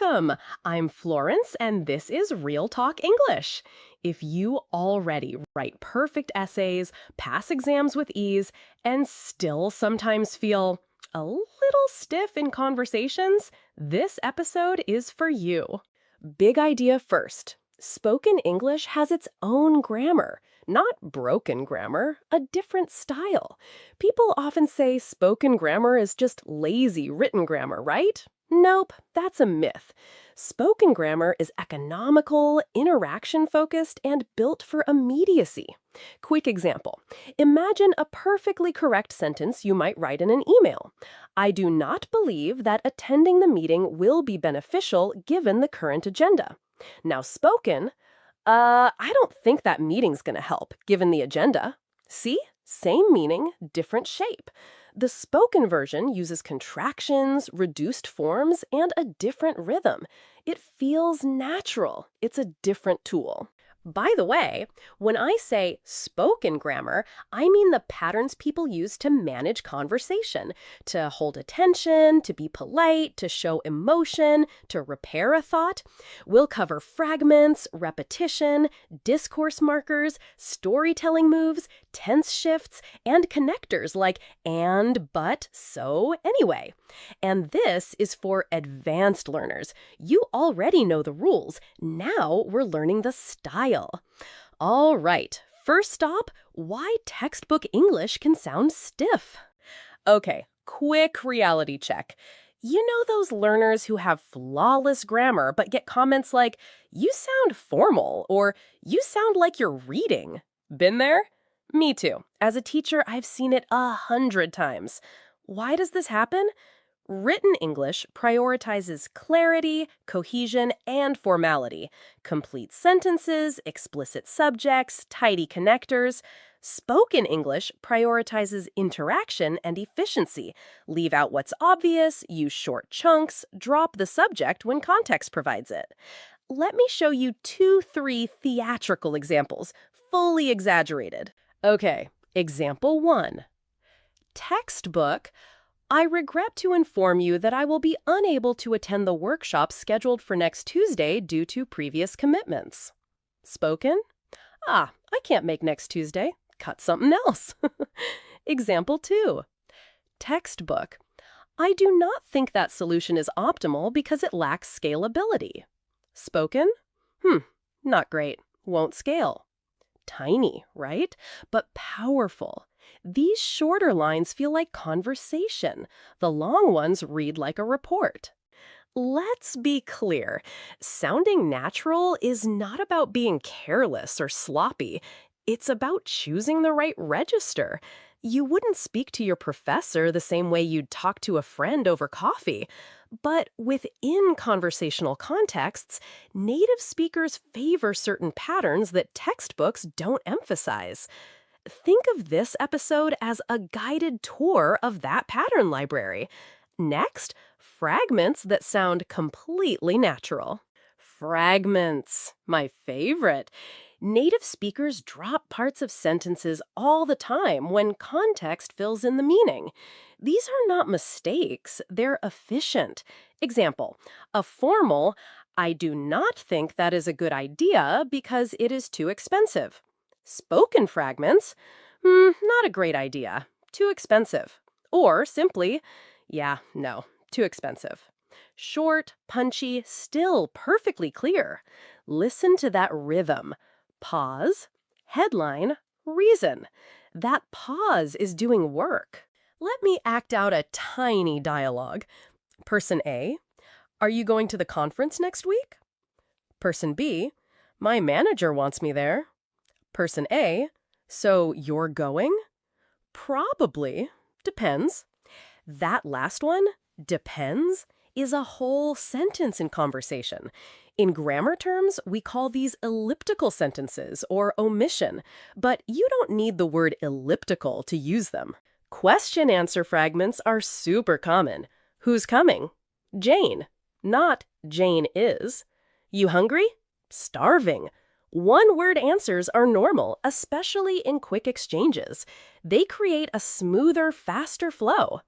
Welcome! I'm Florence, and this is Real Talk English. If you already write perfect essays, pass exams with ease, and still sometimes feel a little stiff in conversations, this episode is for you. Big idea first. Spoken English has its own grammar, not broken grammar, a different style. People often say spoken grammar is just lazy written grammar, right? Nope, that's a myth. Spoken grammar is economical, interaction-focused, and built for immediacy. Quick example. Imagine a perfectly correct sentence you might write in an email. I do not believe that attending the meeting will be beneficial given the current agenda. Now spoken, I don't think that meeting's gonna help, given the agenda. See? Same meaning, different shape. The spoken version uses contractions, reduced forms, and a different rhythm. It feels natural. It's a different tool. By the way, when I say spoken grammar, I mean the patterns people use to manage conversation, to hold attention, to be polite, to show emotion, to repair a thought. We'll cover fragments, repetition, discourse markers, storytelling moves, tense shifts, and connectors like and, but, so, anyway. And this is for advanced learners. You already know the rules. Now we're learning the style. All right, first stop, why textbook English can sound stiff. Okay, quick reality check. You know those learners who have flawless grammar but get comments like, you sound formal, or you sound like you're reading? Been there? Me too. As a teacher, I've seen it 100 times. Why does this happen? Written English prioritizes clarity, cohesion, and formality. Complete sentences, explicit subjects, tidy connectors. Spoken English prioritizes interaction and efficiency. Leave out what's obvious, use short chunks, drop the subject when context provides it. Let me show you 3 theatrical examples, fully exaggerated. Okay, example 1. Textbook. I regret to inform you that I will be unable to attend the workshop scheduled for next Tuesday due to previous commitments. Spoken? I can't make next Tuesday. Cut something else. Example 2. Textbook. I do not think that solution is optimal because it lacks scalability. Spoken? Not great. Won't scale. Tiny, right? But powerful. These shorter lines feel like conversation. The long ones read like a report. Let's be clear. Sounding natural is not about being careless or sloppy. It's about choosing the right register. You wouldn't speak to your professor the same way you'd talk to a friend over coffee. But within conversational contexts, native speakers favor certain patterns that textbooks don't emphasize. Think of this episode as a guided tour of that pattern library. Next, fragments that sound completely natural. Fragments, my favorite. Native speakers drop parts of sentences all the time when context fills in the meaning. These are not mistakes, they're efficient. Example, a formal, I do not think that is a good idea because it is too expensive. Spoken fragments, not a great idea, too expensive. Or simply, yeah, no, too expensive. Short, punchy, still perfectly clear. Listen to that rhythm. Pause, headline, reason. That pause is doing work. Let me act out a tiny dialogue. Person A, are you going to the conference next week? Person B, my manager wants me there. Person A, so you're going? Probably. Depends. That last one, depends, is a whole sentence in conversation. In grammar terms, we call these elliptical sentences or omission, but you don't need the word elliptical to use them. Question-answer fragments are super common. Who's coming? Jane. Not Jane is. You hungry? Starving. One-word answers are normal, especially in quick exchanges. They create a smoother, faster flow.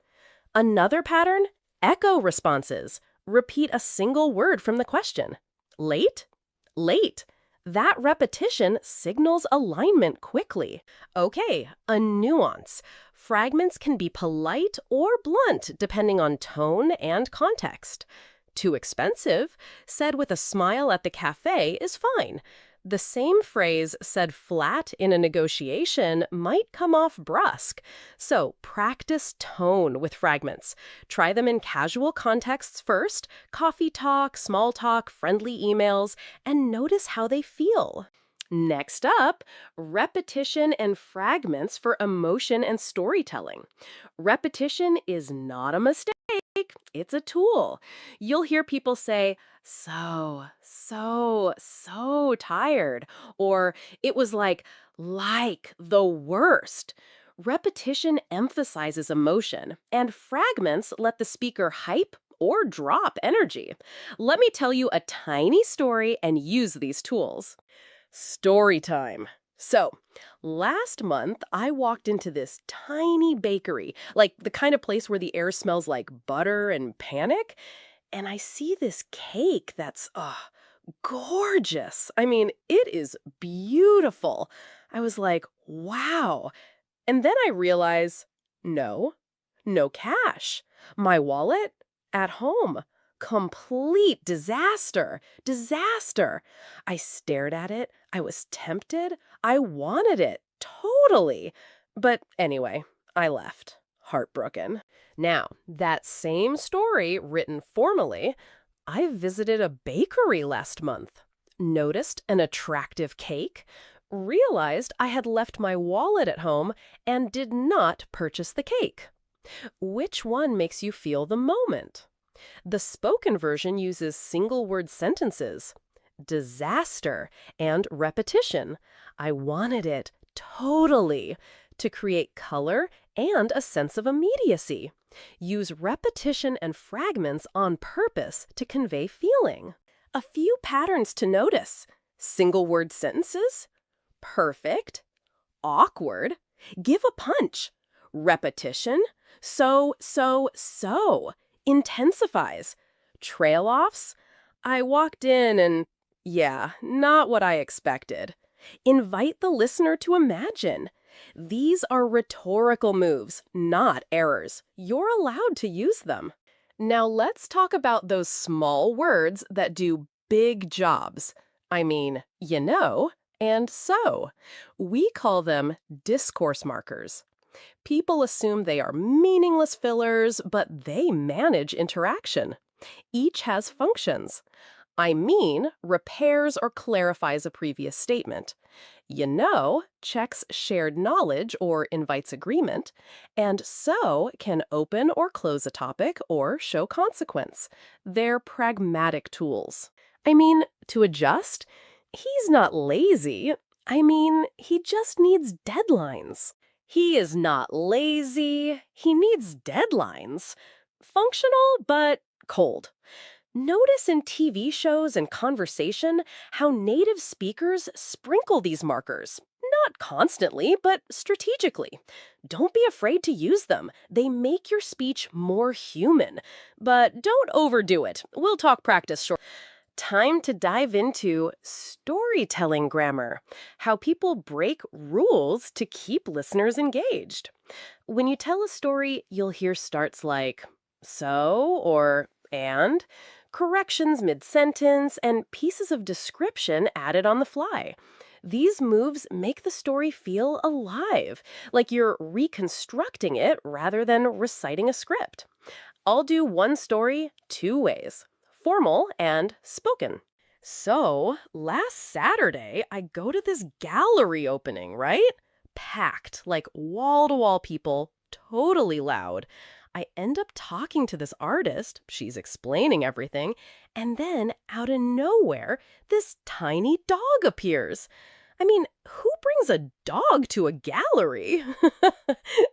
Another pattern? Echo responses. Repeat a single word from the question. Late? Late. That repetition signals alignment quickly. Okay, a nuance. Fragments can be polite or blunt depending on tone and context. Too expensive, said with a smile at the cafe, is fine. The same phrase said flat in a negotiation might come off brusque. So practice tone with fragments. Try them in casual contexts first, coffee talk, small talk, friendly emails, and notice how they feel. Next up, repetition and fragments for emotion and storytelling. Repetition is not a mistake. It's a tool. You'll hear people say, so tired, or it was like the worst. Repetition emphasizes emotion, and fragments let the speaker hype or drop energy. Let me tell you a tiny story and use these tools. Story time. So, last month, I walked into this tiny bakery, like the kind of place where the air smells like butter and panic, and I see this cake that's, gorgeous. I mean, it is beautiful. I was like, wow. And then I realize, no, no cash. My wallet at home. Complete disaster. Disaster. I stared at it. I was tempted. I wanted it. Totally. But anyway, I left. Heartbroken. Now, that same story written formally, I visited a bakery last month. Noticed an attractive cake. Realized I had left my wallet at home and did not purchase the cake. Which one makes you feel the moment? The spoken version uses single-word sentences, disaster, and repetition. I wanted it, totally, to create color and a sense of immediacy. Use repetition and fragments on purpose to convey feeling. A few patterns to notice. Single-word sentences, perfect, awkward, give a punch, repetition, so, intensifies, trail-offs, I walked in and, yeah, not what I expected. Invite the listener to imagine. These are rhetorical moves, not errors. You're allowed to use them. Now let's talk about those small words that do big jobs. I mean, and so. We call them discourse markers. People assume they are meaningless fillers, but they manage interaction. Each has functions. I mean repairs or clarifies a previous statement. Checks shared knowledge or invites agreement, and so can open or close a topic or show consequence. They're pragmatic tools. I mean, to adjust, he's not lazy. I mean, he just needs deadlines. He is not lazy. He needs deadlines. Functional, but cold. Notice in TV shows and conversation how native speakers sprinkle these markers. Not constantly, but strategically. Don't be afraid to use them. They make your speech more human. But don't overdo it. We'll talk practice shortly. Time to dive into storytelling grammar, how people break rules to keep listeners engaged. When you tell a story, you'll hear starts like, so, or and, corrections mid-sentence, and pieces of description added on the fly. These moves make the story feel alive, like you're reconstructing it rather than reciting a script. I'll do one story two ways. Formal and spoken. So, last Saturday, I go to this gallery opening, right? Packed, like wall-to-wall people, totally loud. I end up talking to this artist, she's explaining everything, and then, out of nowhere, this tiny dog appears. I mean, who brings a dog to a gallery?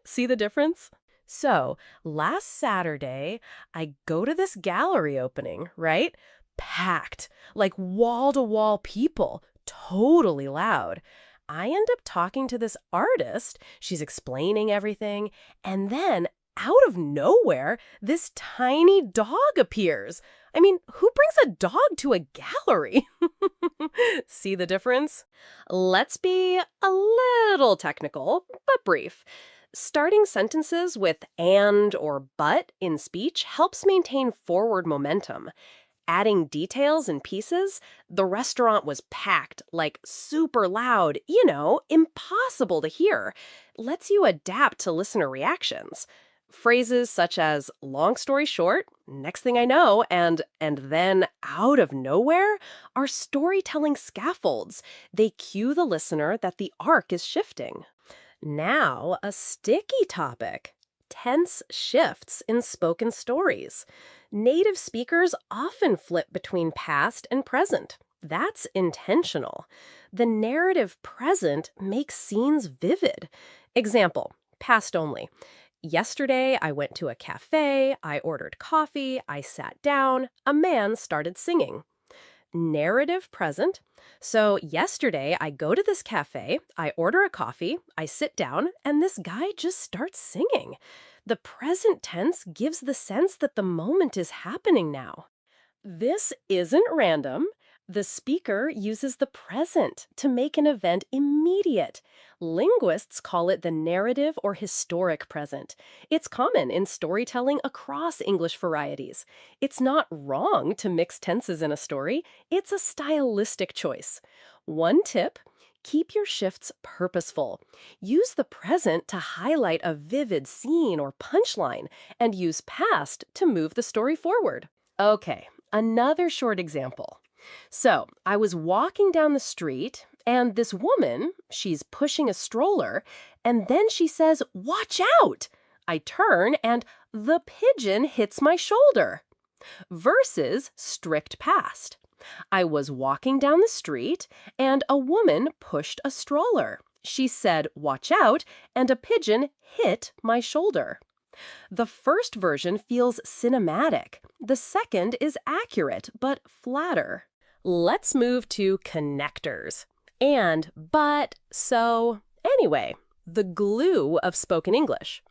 See the difference? So, last Saturday, I go to this gallery opening, right? Packed, like wall-to-wall people, totally loud. I end up talking to this artist, she's explaining everything, and then, out of nowhere, this tiny dog appears. I mean, who brings a dog to a gallery? See the difference? Let's be a little technical, but brief. Starting sentences with and or but in speech helps maintain forward momentum. Adding details and pieces, the restaurant was packed, like super loud, impossible to hear, lets you adapt to listener reactions. Phrases such as long story short, next thing I know, and then out of nowhere are storytelling scaffolds. They cue the listener that the arc is shifting. Now, a sticky topic. Tense shifts in spoken stories. Native speakers often flip between past and present. That's intentional. The narrative present makes scenes vivid. Example, past only. Yesterday, I went to a cafe, I ordered coffee, I sat down, a man started singing. Narrative present. So, yesterday, I go to this cafe, I order a coffee, I sit down, and this guy just starts singing. The present tense gives the sense that the moment is happening now. This isn't random. The speaker uses the present to make an event immediate. Linguists call it the narrative or historic present. It's common in storytelling across English varieties. It's not wrong to mix tenses in a story, it's a stylistic choice. One tip: keep your shifts purposeful. Use the present to highlight a vivid scene or punchline, and use past to move the story forward. Okay, another short example. So, I was walking down the street, and this woman, she's pushing a stroller, and then she says, "Watch out!" I turn, and the pigeon hits my shoulder. Versus strict past. I was walking down the street, and a woman pushed a stroller. She said, "Watch out," and a pigeon hit my shoulder. The first version feels cinematic. The second is accurate, but flatter. Let's move to connectors. And, but, so, anyway, the glue of spoken English.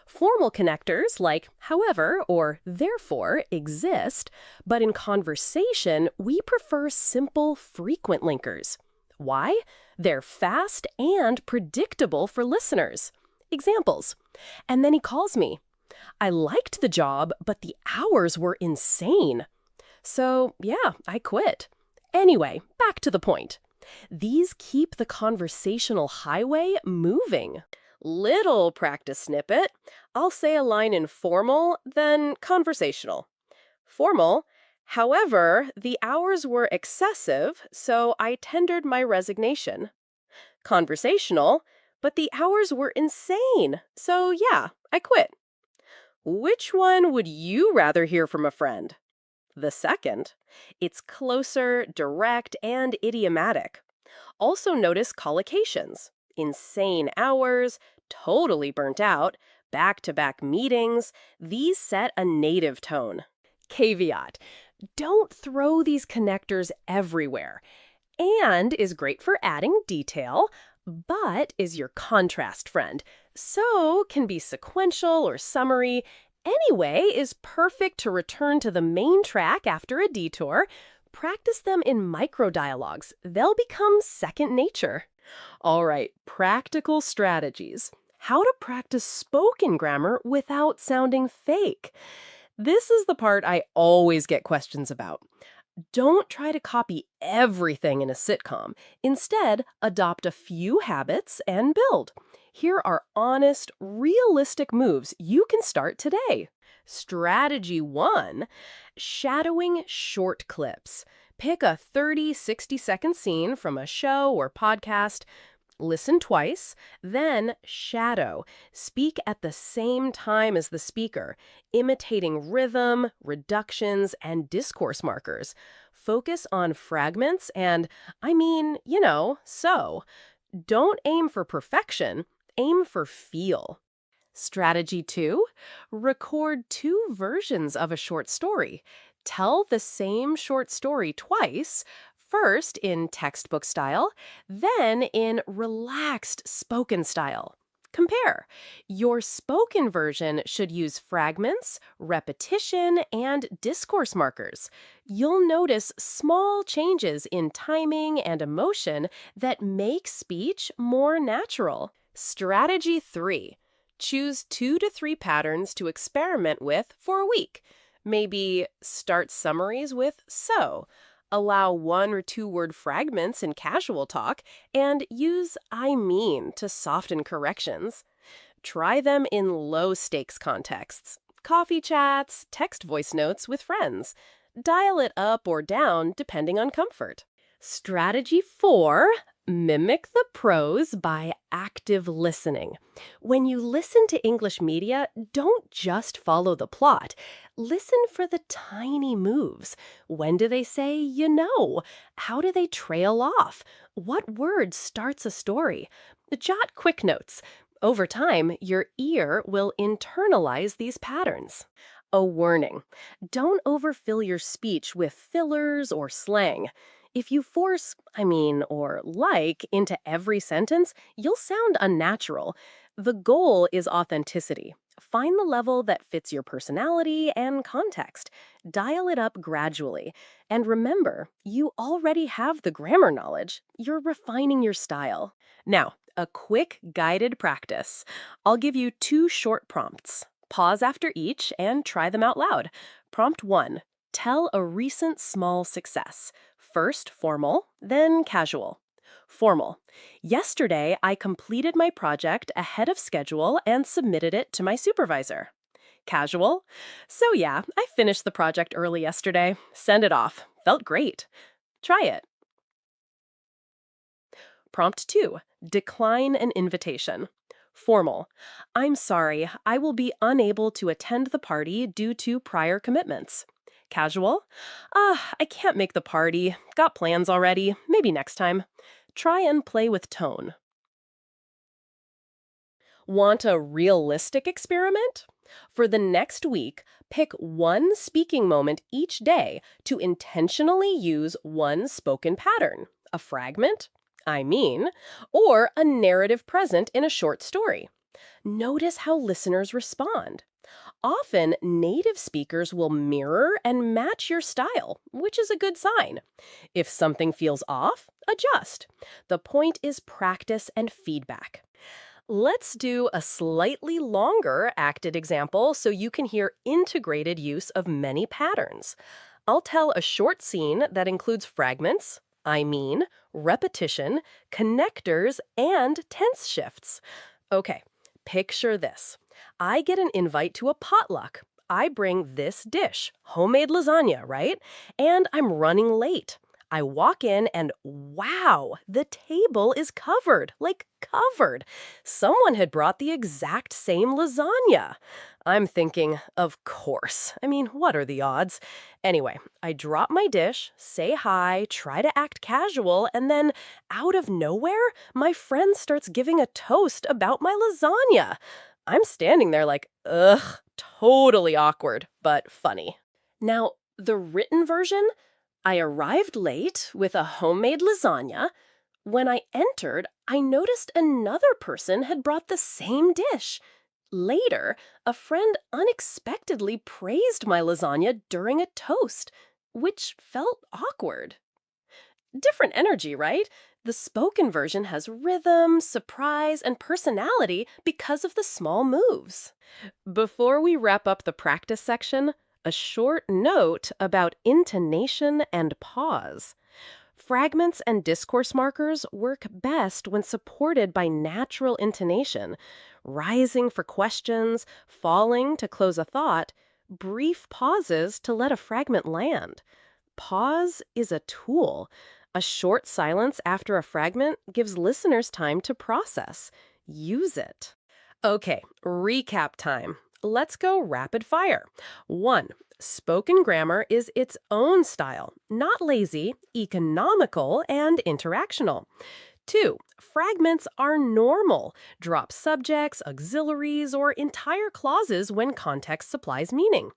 Formal connectors like however or therefore exist, but in conversation, we prefer simple, frequent linkers. Why? They're fast and predictable for listeners. Examples. And then he calls me. I liked the job, but the hours were insane. So, yeah, I quit. Anyway, back to the point. These keep the conversational highway moving. Little practice snippet. I'll say a line in formal, then conversational. Formal. However, the hours were excessive, so I tendered my resignation. Conversational. But the hours were insane, so yeah, I quit. Which one would you rather hear from a friend? The second. It's closer, direct, and idiomatic. Also notice collocations. Insane hours, totally burnt out, back-to-back meetings. These set a native tone. Caveat: don't throw these connectors everywhere. And is great for adding detail, but is your contrast friend. So can be sequential or summary. Anyway is perfect to return to the main track after a detour. Practice them in micro-dialogues. They'll become second nature. All right, practical strategies. How to practice spoken grammar without sounding fake. This is the part I always get questions about. Don't try to copy everything in a sitcom. Instead, adopt a few habits and build. Here are honest, realistic moves you can start today. Strategy 1, shadowing short clips. Pick a 30, 60-second scene from a show or podcast. Listen twice, then shadow. Speak at the same time as the speaker, imitating rhythm, reductions, and discourse markers. Focus on fragments and, so. Don't aim for perfection, aim for feel. Strategy 2, record 2 versions of a short story. Tell the same short story twice, first in textbook style, then in relaxed spoken style. Compare. Your spoken version should use fragments, repetition, and discourse markers. You'll notice small changes in timing and emotion that make speech more natural. Strategy 3. Choose 2 to 3 patterns to experiment with for a week. Maybe start summaries with so. Allow 1 or 2 word fragments in casual talk, and use I mean to soften corrections. Try them in low stakes contexts, coffee chats, text voice notes with friends. Dial it up or down depending on comfort. Strategy 4. Mimic the pros by active listening. When you listen to English media, don't just follow the plot. Listen for the tiny moves. When do they say you know? How do they trail off? What word starts a story? Jot quick notes. Over time, your ear will internalize these patterns. A warning. Don't overfill your speech with fillers or slang. If you force, or like into every sentence, you'll sound unnatural. The goal is authenticity. Find the level that fits your personality and context. Dial it up gradually. And remember, you already have the grammar knowledge. You're refining your style. Now, a quick guided practice. I'll give you 2 short prompts. Pause after each and try them out loud. Prompt 1. Tell a recent small success. First formal, then casual. Formal. Yesterday, I completed my project ahead of schedule and submitted it to my supervisor. Casual. So yeah, I finished the project early yesterday. Send it off. Felt great. Try it. Prompt 2. Decline an invitation. Formal. I'm sorry, I will be unable to attend the party due to prior commitments. Casual. I can't make the party. Got plans already. Maybe next time. Try and play with tone. Want a realistic experiment? For the next week, pick one speaking moment each day to intentionally use one spoken pattern, a fragment, or a narrative present in a short story. Notice how listeners respond. Often, native speakers will mirror and match your style, which is a good sign. If something feels off, adjust. The point is practice and feedback. Let's do a slightly longer acted example so you can hear integrated use of many patterns. I'll tell a short scene that includes fragments, repetition, connectors, and tense shifts. Okay, picture this. I get an invite to a potluck. I bring this dish, homemade lasagna, right? And I'm running late. I walk in and wow, the table is covered, like covered. Someone had brought the exact same lasagna. I'm thinking, of course. What are the odds? Anyway, I drop my dish, say hi, try to act casual, and then, out of nowhere, my friend starts giving a toast about my lasagna. I'm standing there like, ugh, totally awkward, but funny. Now, the written version, I arrived late with a homemade lasagna. When I entered, I noticed another person had brought the same dish. Later, a friend unexpectedly praised my lasagna during a toast, which felt awkward. Different energy, right? The spoken version has rhythm, surprise, and personality because of the small moves. Before we wrap up the practice section, a short note about intonation and pause. Fragments and discourse markers work best when supported by natural intonation, rising for questions, falling to close a thought, brief pauses to let a fragment land. Pause is a tool. A short silence after a fragment gives listeners time to process. Use it. Okay, recap time. Let's go rapid fire. 1. Spoken grammar is its own style, not lazy, economical, and interactional. 2. Fragments are normal. Drop subjects, auxiliaries, or entire clauses when context supplies meaning.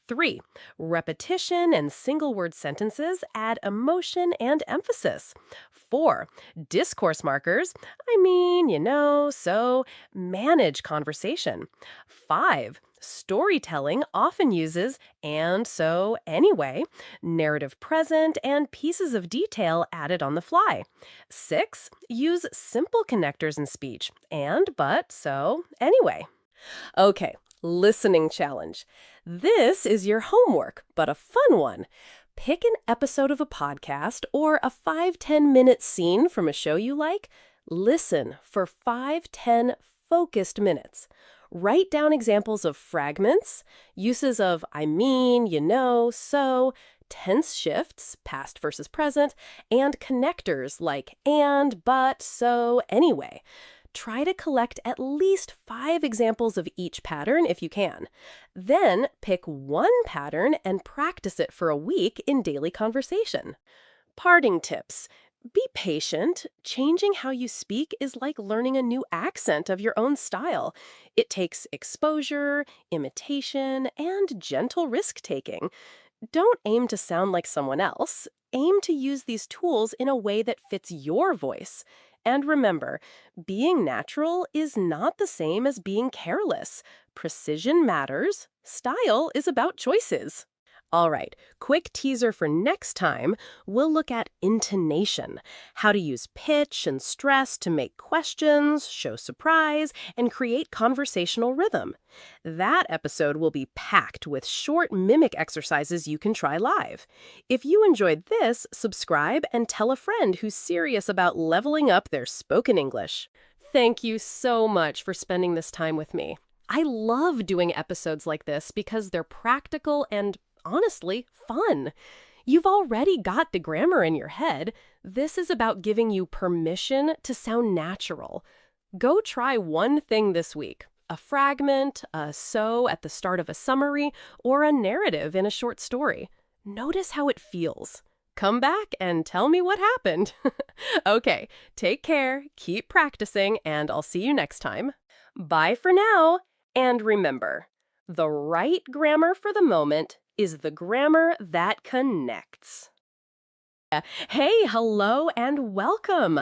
3. Repetition and single-word sentences add emotion and emphasis. 4. Discourse markers, I mean, so manage conversation. 5. Storytelling often uses and so anyway, narrative present, and pieces of detail added on the fly. 6. Use simple connectors in speech and, but, so, anyway. Okay, listening challenge. This is your homework, but a fun one. Pick an episode of a podcast or a 5-10 minute scene from a show you like. Listen for 5-10 focused minutes. Write down examples of fragments, uses of I mean, so, tense shifts, past versus present, and connectors like and, but, so, anyway. Try to collect at least 5 examples of each pattern if you can. Then pick one pattern and practice it for a week in daily conversation. Parting tips. Be patient. Changing how you speak is like learning a new accent of your own style. It takes exposure, imitation, and gentle risk-taking. Don't aim to sound like someone else. Aim to use these tools in a way that fits your voice. And remember, being natural is not the same as being careless. Precision matters. Style is about choices. All right, quick teaser for next time. We'll look at intonation, how to use pitch and stress to make questions, show surprise, and create conversational rhythm. That episode will be packed with short mimic exercises you can try live. If you enjoyed this, subscribe and tell a friend who's serious about leveling up their spoken English. Thank you so much for spending this time with me. I love doing episodes like this because they're practical and honestly, fun. You've already got the grammar in your head. This is about giving you permission to sound natural. Go try one thing this week. A fragment, a so at the start of a summary, or a narrative in a short story. Notice how it feels. Come back and tell me what happened. Okay, take care, keep practicing, and I'll see you next time. Bye for now. And remember, the right grammar for the moment is the grammar that connects. Hey, hello, and welcome.